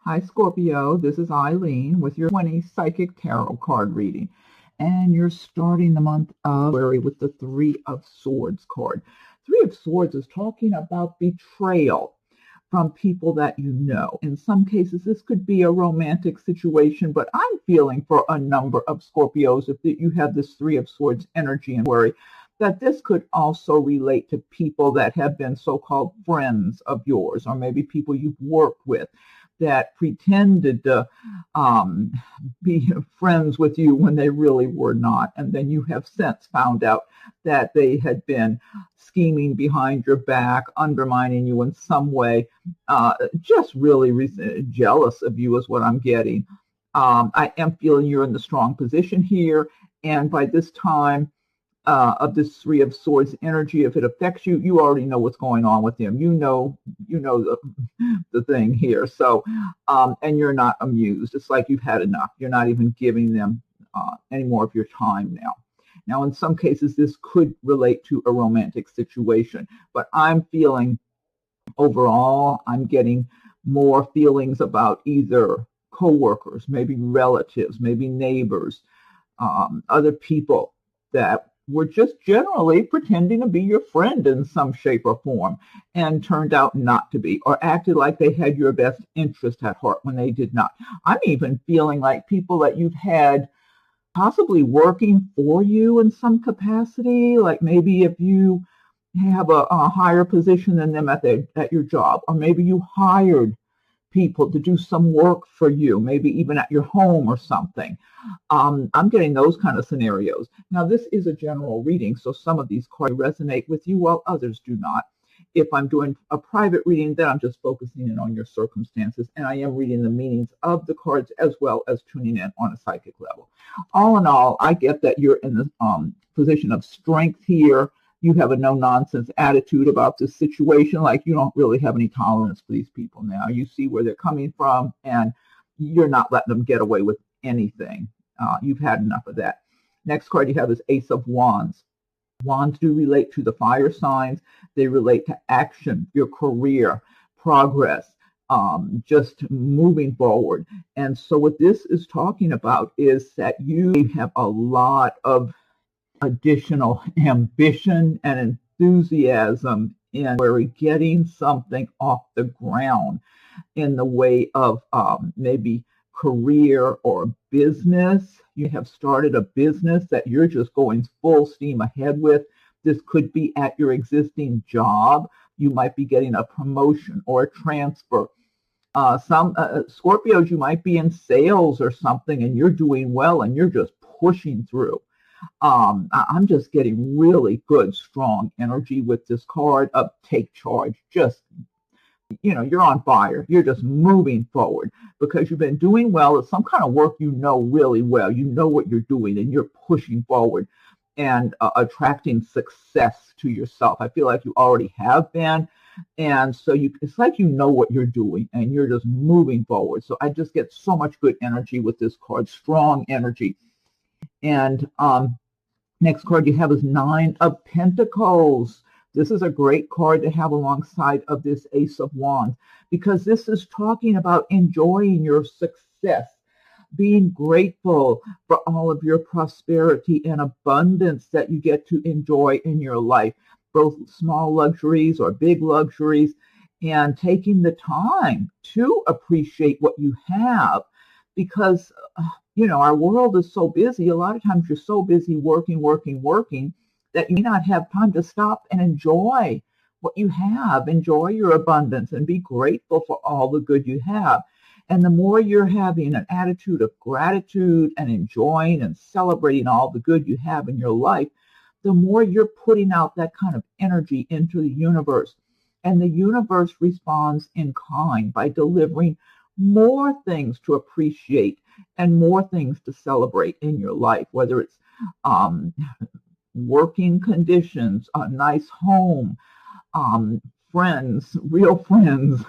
Hi, Scorpio. This is Eileen with your 20 Psychic Tarot card reading. And you're starting the month of February with the Three of Swords card. Three of Swords is talking about betrayal from people that you know. In some cases, this could be a romantic situation, but I'm feeling for a number of Scorpios, if you have this Three of Swords energy and worry, that this could also relate to people that have been so-called friends of yours, or maybe people you've worked with that pretended to be friends with you when they really were not. And then you have since found out that they had been scheming behind your back, undermining you in some way, just really jealous of you is what I'm getting. I am feeling you're in the strong position here. And by this time, of this Three of Swords energy, if it affects you, you already know what's going on with him. You know the thing here. So, and you're not amused. It's like you've had enough. You're not even giving them any more of your time now. Now, in some cases, this could relate to a romantic situation, but I'm feeling overall, I'm getting more feelings about either coworkers, maybe relatives, maybe neighbors, other people that were just generally pretending to be your friend in some shape or form and turned out not to be, or acted like they had your best interest at heart when they did not. I'm even feeling like people that you've had possibly working for you in some capacity, like maybe if you have a higher position than them at your job, or maybe you hired people to do some work for you, maybe even at your home or something. I'm getting those kind of scenarios. Now, this is a general reading, so some of these cards resonate with you while others do not. If I'm doing a private reading, then I'm just focusing in on your circumstances, and I am reading the meanings of the cards as well as tuning in on a psychic level. All in all, I get that you're in the position of strength here. You have a no-nonsense attitude about this situation, like you don't really have any tolerance for these people now. You see where they're coming from, and you're not letting them get away with anything. You've had enough of that. Next card you have is Ace of Wands. Wands do relate to the fire signs. They relate to action, your career, progress, just moving forward. And so what this is talking about is that you have a lot of additional ambition and enthusiasm in getting something off the ground in the way of maybe career or business. You have started a business that you're just going full steam ahead with. This could be at your existing job. You might be getting a promotion or a transfer. Some Scorpios, you might be in sales or something and you're doing well and you're just pushing through. I'm just getting really good, strong energy with this card of take charge. Just, you're on fire. You're just moving forward because you've been doing well. It's some kind of work you know really well. You know what you're doing and you're pushing forward and attracting success to yourself. I feel like you already have been. And so it's like you know what you're doing and you're just moving forward. So I just get so much good energy with this card, strong energy. And next card you have is Nine of Pentacles. This is a great card to have alongside of this Ace of Wands because this is talking about enjoying your success, being grateful for all of your prosperity and abundance that you get to enjoy in your life, both small luxuries or big luxuries, and taking the time to appreciate what you have because our world is so busy. A lot of times you're so busy working that you may not have time to stop and enjoy what you have, enjoy your abundance and be grateful for all the good you have. And the more you're having an attitude of gratitude and enjoying and celebrating all the good you have in your life, the more you're putting out that kind of energy into the universe. And the universe responds in kind by delivering more things to appreciate and more things to celebrate in your life, whether it's working conditions, a nice home, friends, real friends,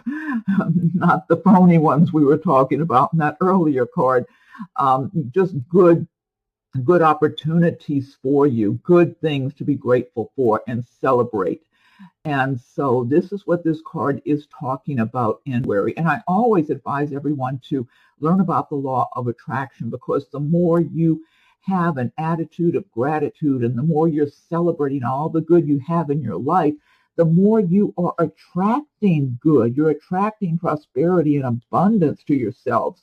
not the phony ones we were talking about in that earlier card, just good opportunities for you, good things to be grateful for and celebrate. And so this is what this card is talking about in February. And I always advise everyone to learn about the law of attraction, because the more you have an attitude of gratitude and the more you're celebrating all the good you have in your life, the more you are attracting good. You're attracting prosperity and abundance to yourselves.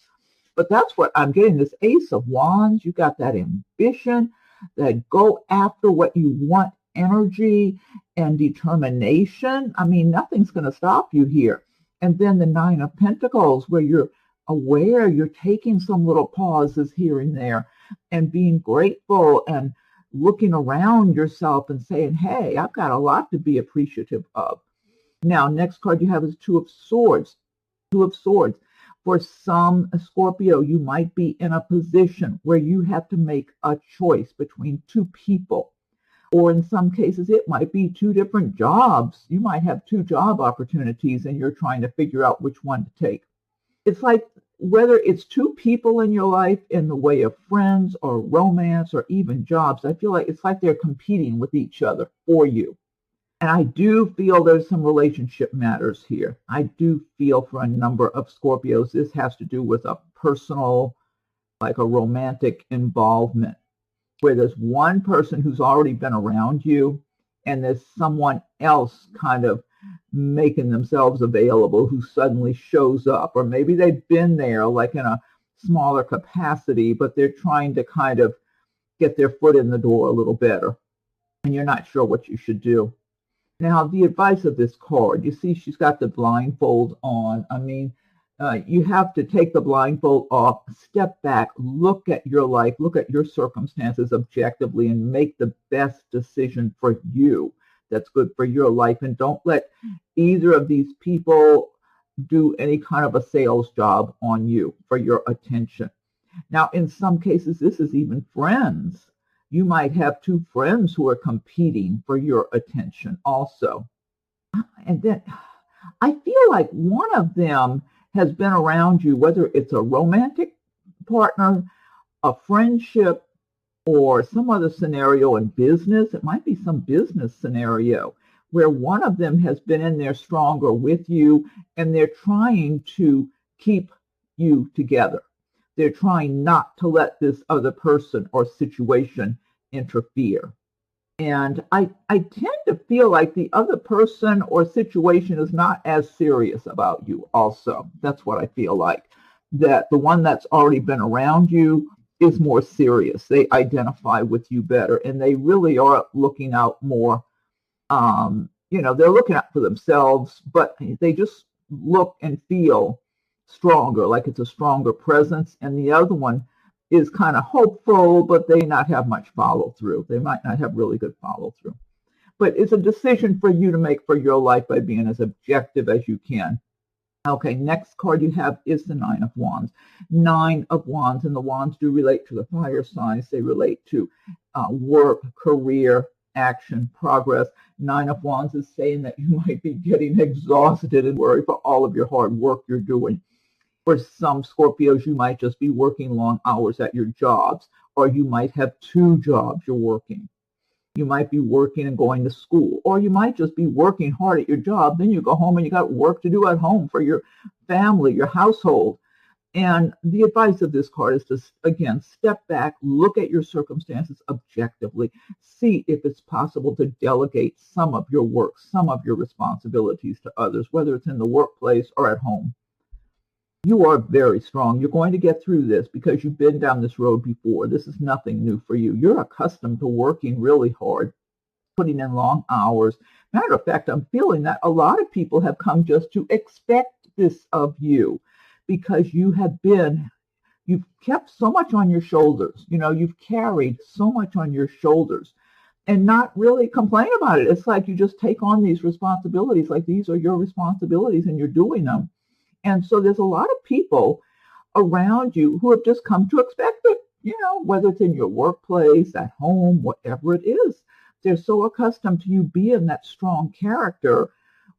But that's what I'm getting, this Ace of Wands. You got that ambition, that go after what you want energy and determination. I mean, nothing's going to stop you here. And then the Nine of Pentacles, where you're aware, you're taking some little pauses here and there and being grateful and looking around yourself and saying, hey, I've got a lot to be appreciative of. Now, next card you have is Two of Swords. Two of Swords. For some Scorpio, you might be in a position where you have to make a choice between two people. Or in some cases, it might be two different jobs. You might have two job opportunities and you're trying to figure out which one to take. It's like whether it's two people in your life in the way of friends or romance or even jobs, I feel like it's like they're competing with each other for you. And I do feel there's some relationship matters here. I do feel for a number of Scorpios, this has to do with a personal, like a romantic involvement, where there's one person who's already been around you and there's someone else kind of making themselves available who suddenly shows up. Or maybe they've been there like in a smaller capacity, but they're trying to kind of get their foot in the door a little better. And you're not sure what you should do. Now, the advice of this card, you see she's got the blindfold on. I mean, you have to take the blindfold off, step back, look at your life, look at your circumstances objectively, and make the best decision for you that's good for your life. And don't let either of these people do any kind of a sales job on you for your attention. Now, in some cases, this is even friends. You might have two friends who are competing for your attention also. And then I feel like one of them has been around you, whether it's a romantic partner, a friendship, or some other scenario in business. It might be some business scenario where one of them has been in there stronger with you, and they're trying to keep you together. They're trying not to let this other person or situation interfere. And I tend to feel like the other person or situation is not as serious about you also. That's what I feel like. That the one that's already been around you is more serious. They identify with you better, and they really are looking out more. They're looking out for themselves, but they just look and feel stronger, like it's a stronger presence. And the other one is kind of hopeful, but they not have much follow through. They might not have really good follow through. But it's a decision for you to make for your life by being as objective as you can. Okay, next card you have is the Nine of Wands. Nine of Wands, and the wands do relate to the fire signs. They relate to work, career, action, progress. Nine of Wands is saying that you might be getting exhausted and worried for all of your hard work you're doing. For some Scorpios, you might just be working long hours at your jobs, or you might have two jobs you're working. You might be working and going to school, or you might just be working hard at your job. Then you go home and you got work to do at home for your family, your household. And the advice of this card is to, again, step back, look at your circumstances objectively, see if it's possible to delegate some of your work, some of your responsibilities to others, whether it's in the workplace or at home. You are very strong. You're going to get through this because you've been down this road before. This is nothing new for you. You're accustomed to working really hard, putting in long hours. Matter of fact, I'm feeling that a lot of people have come just to expect this of you because you've kept so much on your shoulders. You've carried so much on your shoulders and not really complain about it. It's like you just take on these responsibilities, like these are your responsibilities and you're doing them. And so there's a lot of people around you who have just come to expect it, whether it's in your workplace, at home, whatever it is. They're so accustomed to you being that strong character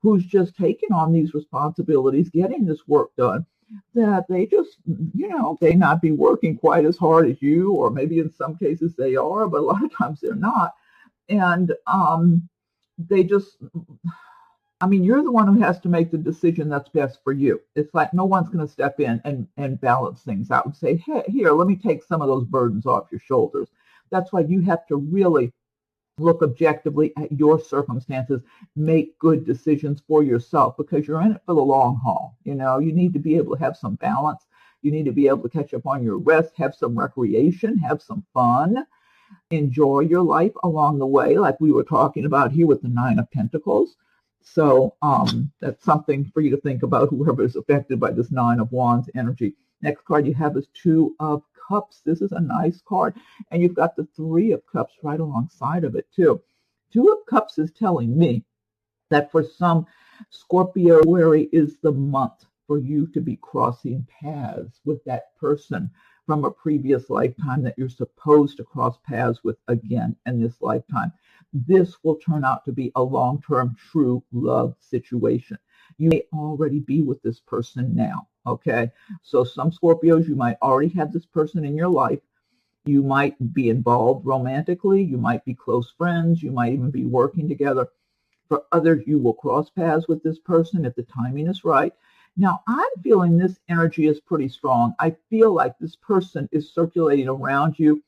who's just taking on these responsibilities, getting this work done, that they just, they not be working quite as hard as you, or maybe in some cases they are, but a lot of times they're not. And they just, I mean, you're the one who has to make the decision that's best for you. It's like no one's going to step in and balance things out and say, hey, here, let me take some of those burdens off your shoulders. That's why you have to really look objectively at your circumstances, make good decisions for yourself, because you're in it for the long haul. You know, you need to be able to have some balance. You need to be able to catch up on your rest, have some recreation, have some fun, enjoy your life along the way, like we were talking about here with the Nine of Pentacles. So that's something for you to think about, whoever is affected by this Nine of Wands energy. Next card you have is Two of Cups. This is a nice card. And you've got the Three of Cups right alongside of it, too. Two of Cups is telling me that for some, Scorpio, February is the month for you to be crossing paths with that person from a previous lifetime that you're supposed to cross paths with again in this lifetime. This will turn out to be a long-term true love situation. You may already be with this person now, okay? So some Scorpios, you might already have this person in your life. You might be involved romantically. You might be close friends. You might even be working together. For others, you will cross paths with this person if the timing is right. Now, I'm feeling this energy is pretty strong. I feel like this person is circulating around you,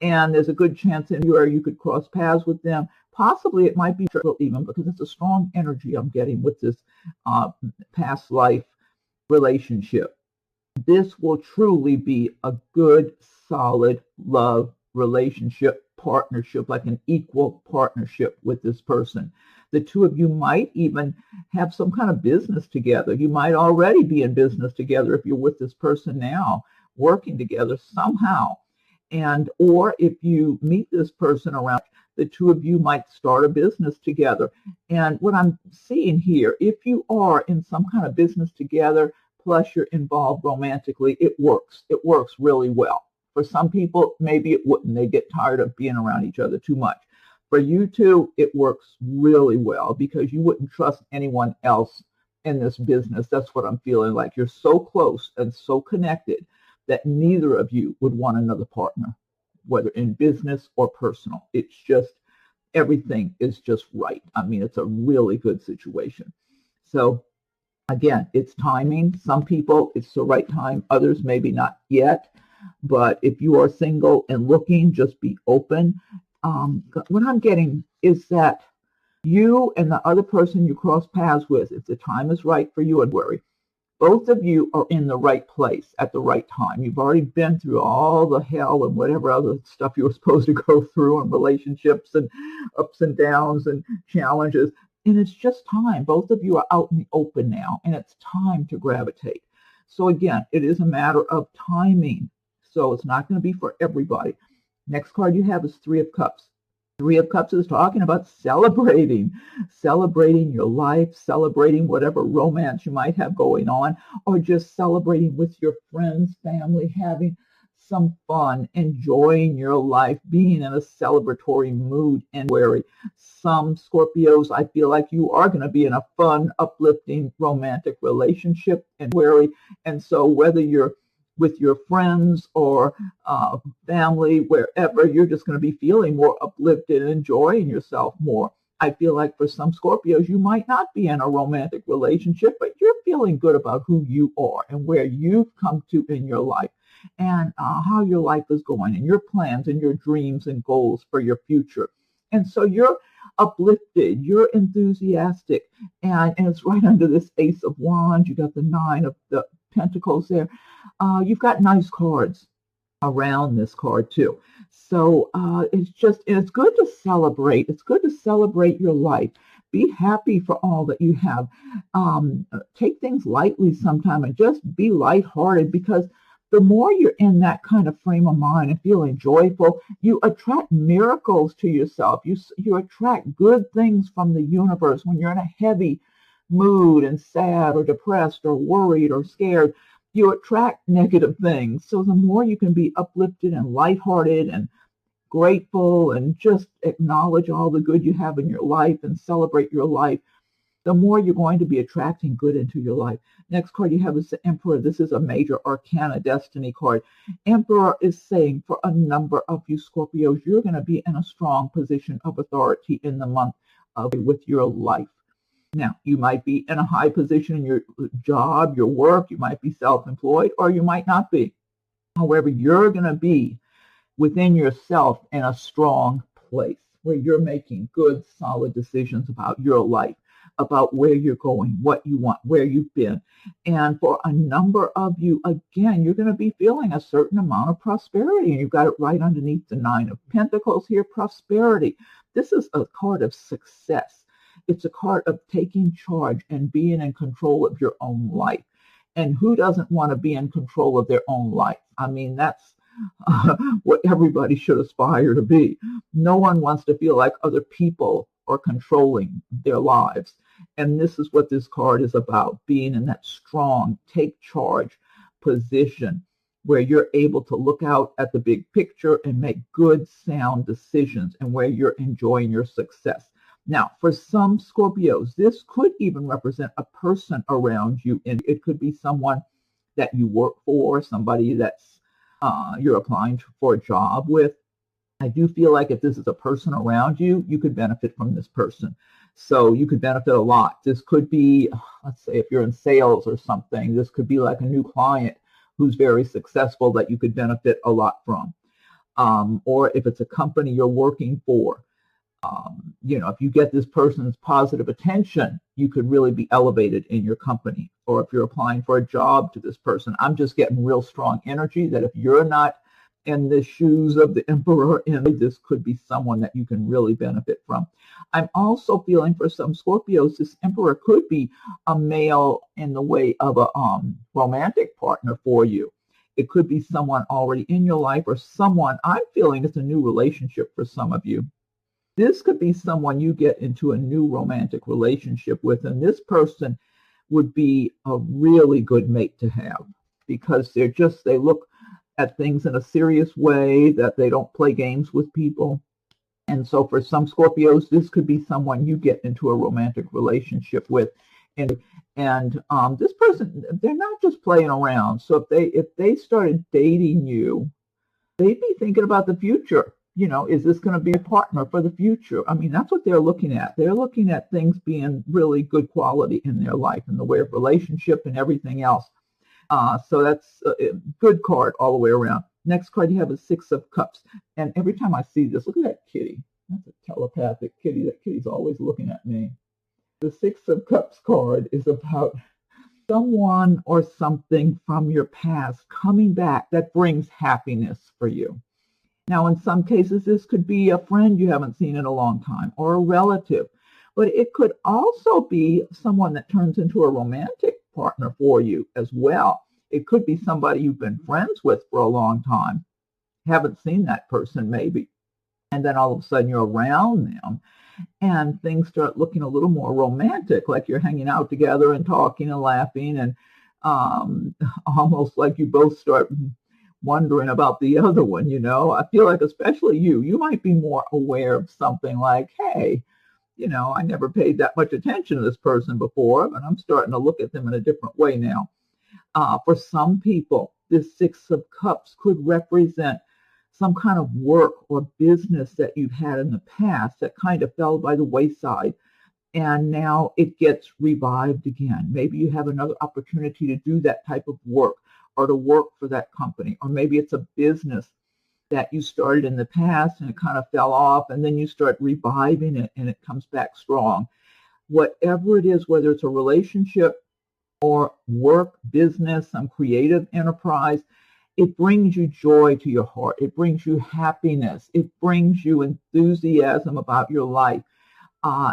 and there's a good chance in where you could cross paths with them. Possibly it might be even, because it's a strong energy I'm getting with this past life relationship. This will truly be a good, solid love relationship, partnership, like an equal partnership with this person. The two of you might even have some kind of business together. You might already be in business together if you're with this person now, working together somehow. And or if you meet this person around, the two of you might start a business together. And what I'm seeing here, if you are in some kind of business together, plus you're involved romantically, it works. It works really well. For some people, maybe it wouldn't. They get tired of being around each other too much. For you two, it works really well because you wouldn't trust anyone else in this business. That's what I'm feeling like. You're so close and so connected that neither of you would want another partner, whether in business or personal. It's just, everything is just right. I mean, it's a really good situation. So again, it's timing. Some people, it's the right time. Others, maybe not yet. But if you are single and looking, just be open. What I'm getting is that you and the other person you cross paths with, if the time is right for you, and worry, both of you are in the right place at the right time. You've already been through all the hell and whatever other stuff you were supposed to go through in relationships and ups and downs and challenges. And it's just time. Both of you are out in the open now, and it's time to gravitate. So again, it is a matter of timing. So it's not going to be for everybody. Next card you have is Three of Cups. Three of Cups is talking about celebrating your life, celebrating whatever romance you might have going on, or just celebrating with your friends, family, having some fun, enjoying your life, being in a celebratory mood. And wary, some Scorpios, I feel like you are going to be in a fun, uplifting, romantic relationship, and wary. And so whether you're with your friends or family, wherever, you're just going to be feeling more uplifted and enjoying yourself more. I feel like for some Scorpios, you might not be in a romantic relationship, but you're feeling good about who you are and where you've come to in your life, and how your life is going, and your plans and your dreams and goals for your future. And so you're uplifted, you're enthusiastic, and it's right under this Ace of Wands. You got the Nine of the Pentacles there. You've got nice cards around this card too. So it's good to celebrate. It's good to celebrate your life. Be happy for all that you have. Take things lightly sometime and just be lighthearted, because the more you're in that kind of frame of mind and feeling joyful, you attract miracles to yourself. You attract good things from the universe. When you're in a heavy mood and sad or depressed or worried or scared, you attract negative things. So the more you can be uplifted and lighthearted and grateful and just acknowledge all the good you have in your life and celebrate your life, the more you're going to be attracting good into your life. Next card you have is the Emperor. This is a major arcana destiny card. Emperor is saying for a number of you Scorpios, you're going to be in a strong position of authority in the month with your life. Now, you might be in a high position in your job, your work, you might be self-employed, or you might not be. However, you're going to be within yourself in a strong place where you're making good, solid decisions about your life, about where you're going, what you want, where you've been. And for a number of you, again, you're going to be feeling a certain amount of prosperity. And you've got it right underneath the Nine of Pentacles here, prosperity. This is a card of success. It's a card of taking charge and being in control of your own life. And who doesn't want to be in control of their own life? I mean, that's what everybody should aspire to be. No one wants to feel like other people are controlling their lives. And this is what this card is about, being in that strong, take charge position where you're able to look out at the big picture and make good, sound decisions, and where you're enjoying your success. Now, for some Scorpios, this could even represent a person around you, and it could be someone that you work for, somebody that's you're applying for a job with. I do feel like if this is a person around you, you could benefit from this person. So you could benefit a lot. This could be, let's say if you're in sales or something, this could be like a new client who's very successful that you could benefit a lot from. Or if it's a company you're working for, if you get this person's positive attention, you could really be elevated in your company. Or if you're applying for a job to this person, I'm just getting real strong energy that if you're not in the shoes of the emperor, and this could be someone that you can really benefit from. I'm also feeling for some Scorpios, this emperor could be a male in the way of a romantic partner for you. It could be someone already in your life, or someone, I'm feeling it's a new relationship for some of you. This could be someone you get into a new romantic relationship with, and this person would be a really good mate to have because they look at things in a serious way, that they don't play games with people. And so for some Scorpios, this could be someone you get into a romantic relationship with. And this person, they're not just playing around. So if they started dating you, they'd be thinking about the future. Is this going to be a partner for the future? I mean, that's what they're looking at. They're looking at things being really good quality in their life in the way of relationship and everything else. So that's a good card all the way around. Next card, you have a Six of Cups. And every time I see this, look at that kitty. That's a telepathic kitty. That kitty's always looking at me. The Six of Cups card is about someone or something from your past coming back that brings happiness for you. Now, in some cases, this could be a friend you haven't seen in a long time or a relative. But it could also be someone that turns into a romantic partner for you as well. It could be somebody you've been friends with for a long time, haven't seen that person maybe, and then all of a sudden you're around them and things start looking a little more romantic, like you're hanging out together and talking and laughing, and almost like you both start wondering about the other one. I feel like especially you might be more aware of something like, hey, I never paid that much attention to this person before, but I'm starting to look at them in a different way now. For some people, this Six of Cups could represent some kind of work or business that you've had in the past that kind of fell by the wayside, and now it gets revived again. Maybe you have another opportunity to do that type of work or to work for that company, or maybe it's a business that you started in the past and it kind of fell off, and then you start reviving it and it comes back strong. Whatever it is, whether it's a relationship or work, business, some creative enterprise, it brings you joy to your heart. It brings you happiness. It brings you enthusiasm about your life.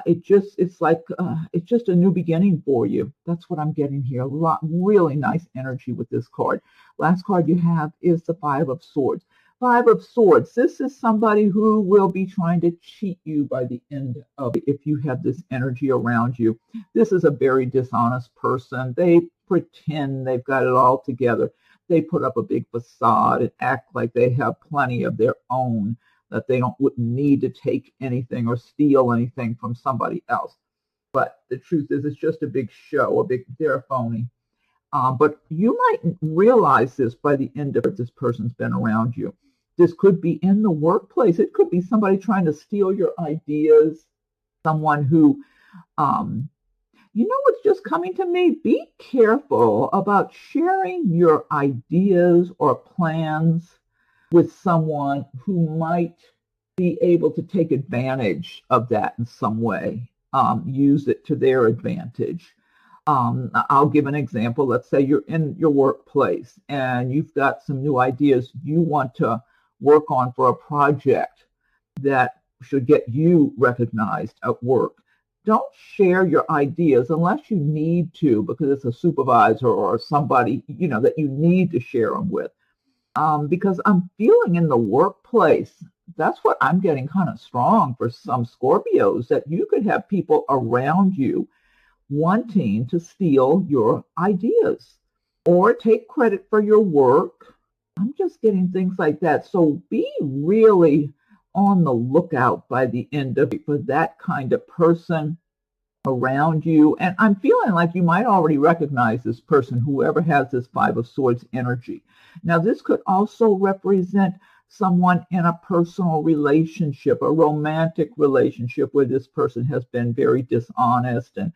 It's just a new beginning for you. That's what I'm getting here. A lot, really nice energy with this card. Last card you have is the Five of Swords. Five of Swords. This is somebody who will be trying to cheat you by the end of it if you have this energy around you. This is a very dishonest person. They pretend they've got it all together. They put up a big facade and act like they have plenty of their own, that they wouldn't need to take anything or steal anything from somebody else. But the truth is, it's just a big show, they're a phony. But you might realize this by the end of it, this person's been around you. This could be in the workplace. It could be somebody trying to steal your ideas, someone who, you know what's just coming to me? Be careful about sharing your ideas or plans with someone who might be able to take advantage of that in some way, use it to their advantage. I'll give an example. Let's say you're in your workplace and you've got some new ideas you want to work on for a project that should get you recognized at work. Don't share your ideas unless you need to, because it's a supervisor or somebody, you know, that you need to share them with. Because I'm feeling in the workplace, that's what I'm getting kind of strong for some Scorpios, that you could have people around you wanting to steal your ideas or take credit for your work. I'm just getting things like that. So be really on the lookout by the end of it for that kind of person around you. And I'm feeling like you might already recognize this person, whoever has this Five of Swords energy. Now, this could also represent someone in a personal relationship, a romantic relationship where this person has been very dishonest and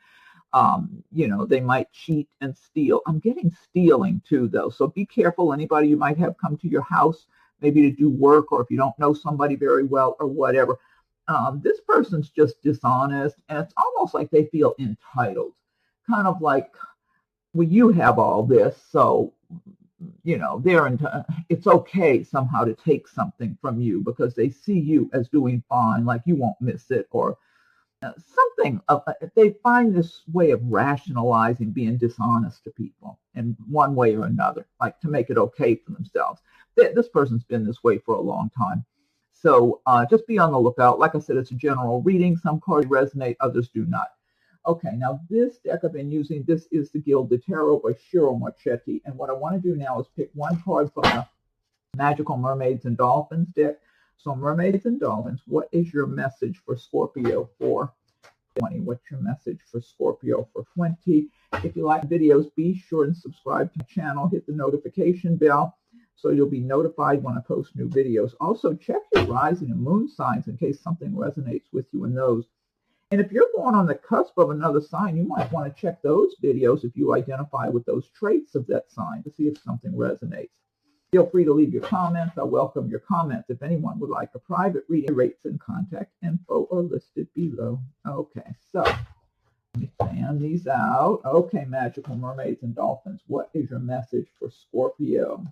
you know, they might cheat and steal. I'm getting stealing too, though. So be careful. Anybody you might have come to your house, maybe to do work, or if you don't know somebody very well or whatever, this person's just dishonest, and it's almost like they feel entitled, kind of like, well, you have all this, so you know it's okay somehow to take something from you because they see you as doing fine, like you won't miss it, or something. They find this way of rationalizing being dishonest to people in one way or another, like to make it okay for themselves. This person's been this way for a long time. So just be on the lookout. Like I said, it's a general reading. Some cards resonate, others do not. Okay, now this deck I've been using, this is the Gilded Tarot by Cheryl Marchetti. And what I want to do now is pick one card from the Magical Mermaids and Dolphins deck. So Mermaids and Dolphins, what is your message for Scorpio for 20? What's your message for Scorpio for 20? If you like videos, be sure and subscribe to the channel. Hit the notification bell so you'll be notified when I post new videos. Also, check your rising and moon signs in case something resonates with you in those. And if you're going on the cusp of another sign, you might want to check those videos if you identify with those traits of that sign to see if something resonates. Feel free to leave your comments. I welcome your comments. If anyone would like a private reading, rates and contact info are listed below. Okay, so let me fan these out. Okay, Magical Mermaids and Dolphins, what is your message for Scorpio?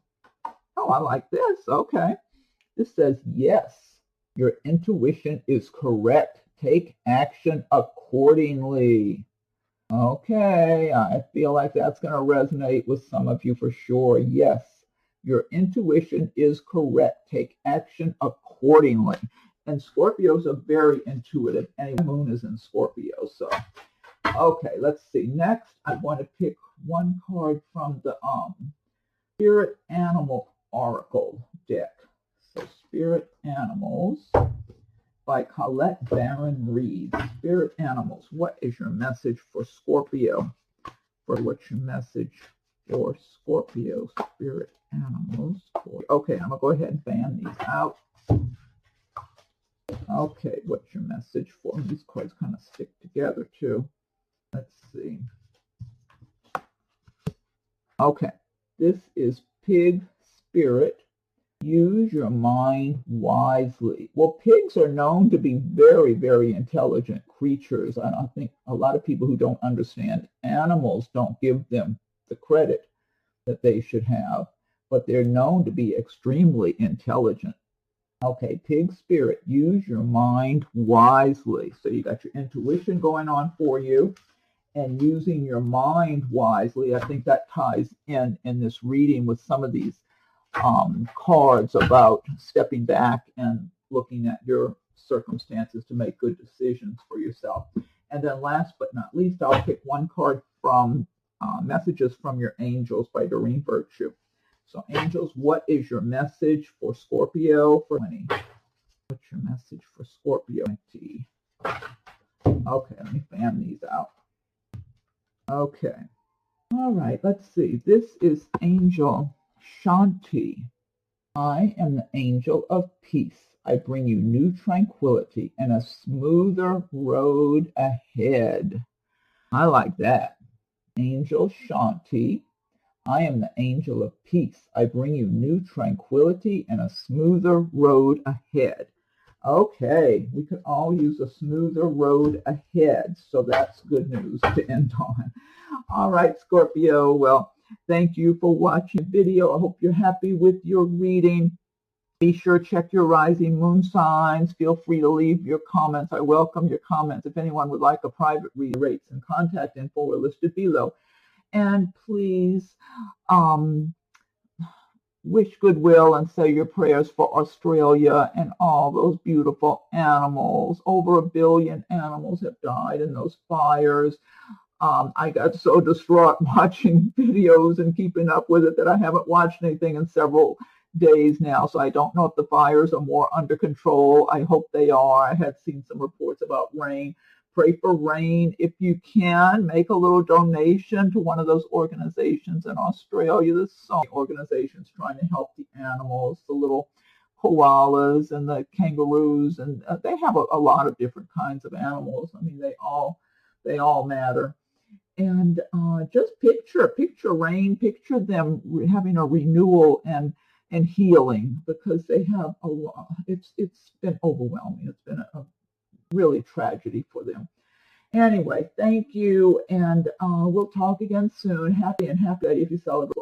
Oh, I like this. Okay. This says, yes, your intuition is correct. Take action accordingly. Okay, I feel like that's going to resonate with some of you for sure. Yes, your intuition is correct. Take action accordingly. And Scorpios are very intuitive. And the moon is in Scorpio. So, okay, let's see. Next, I want to pick one card from the Spirit Animal Oracle deck. So, Spirit Animals by Colette Baron Reed. Spirit Animals, what is your message for Scorpio? What's your message for Scorpio? Spirit Animals. Okay, I'm going to go ahead and fan these out. Okay, what's your message for them? These cards kind of stick together too. Let's see. Okay, this is Pig Spirit. Use your mind wisely. Well, pigs are known to be very, very intelligent creatures. I think a lot of people who don't understand animals don't give them the credit that they should have, but they're known to be extremely intelligent. Okay, Pig Spirit, use your mind wisely. So you got your intuition going on for you and using your mind wisely. I think that ties in this reading with some of these cards about stepping back and looking at your circumstances to make good decisions for yourself. And then last but not least, I'll pick one card from Messages from Your Angels by Doreen Virtue. So angels, what is your message for Scorpio for 20? What's your message for Scorpio 20? Okay, let me fan these out. Okay. All right, let's see. This is Angel Shanti. I am the angel of peace. I bring you new tranquility and a smoother road ahead. I like that. Angel Shanti, I am the angel of peace. I bring you new tranquility and a smoother road ahead. Okay, we could all use a smoother road ahead, so that's good news to end on. All right, Scorpio, well, thank you for watching the video. I hope you're happy with your reading. Be sure to check your rising moon signs. Feel free to leave your comments. I welcome your comments. If anyone would like a private reading, rates and contact info are listed below. And please wish goodwill and say your prayers for Australia and all those beautiful animals. Over 1 billion animals have died in those fires. I got so distraught watching videos and keeping up with it that I haven't watched anything in several days now, so I don't know if the fires are more under control. I hope they are. I had seen some reports about rain. Pray for rain. If you can, make a little donation to one of those organizations in Australia. There's so many organizations trying to help the animals, the little koalas and the kangaroos, and they have a lot of different kinds of animals. I mean, they all matter. And just picture rain, picture them having a renewal and healing, because they have a lot. It's been overwhelming. It's been a really tragedy for them. Anyway, thank you, and we'll talk again soon. Happy if you celebrate.